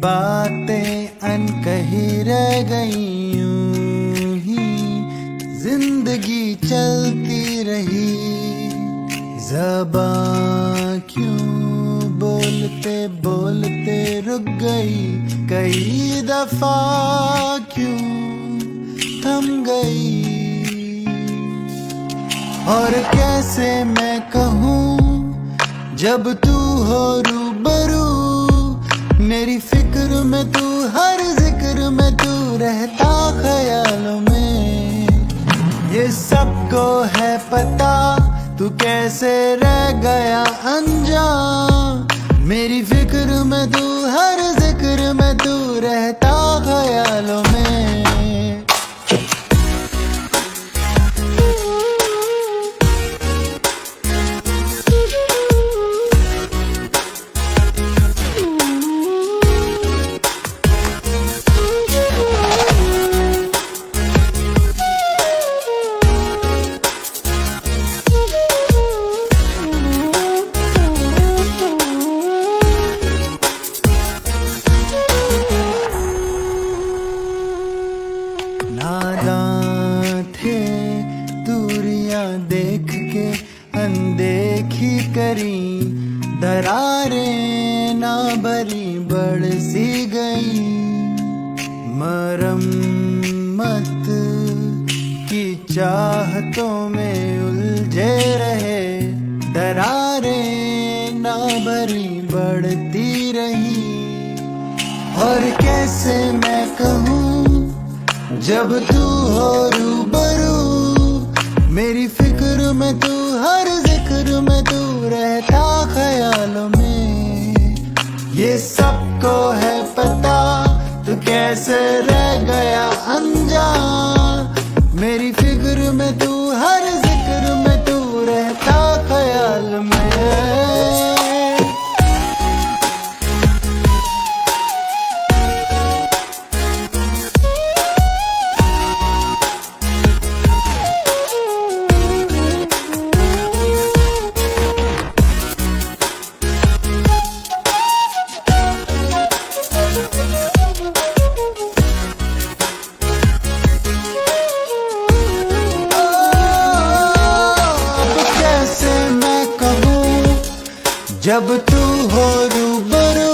बातें अनकही रह गई, यूं ही जिंदगी चलती रही। ज़बां क्यों बोलते बोलते रुक गई, कई दफा क्यों थम गई। और कैसे मैं कहूँ जब तू हो रूबरू, मेरी फिक्र में तू, हर जिक्र में तू रहता ख्यालों में। ये सबको है पता तू कैसे रह गया अनजान, मेरी फिक्र में तू, हर जिक्र में तू रहता ख्यालों में। नादां थे दूरियां देख के अनदेखी करी, दरारें ना भरी बढ़ सी गई। मरम्मत की चाहतों में उलझे रहे, दरारें ना भरी बढ़ती रही। और कैसे मैं कहूँ जब तू हो रूबरू, मेरी फिक्र में तू, हर जिक्र में तू रहता ख्यालों में। ये सबको है पता तू कैसे रह गया अनजान, मेरी फिक्र में तू, हर जिक्र में तू रहता ख्याल में। जब तू हो रूबरू,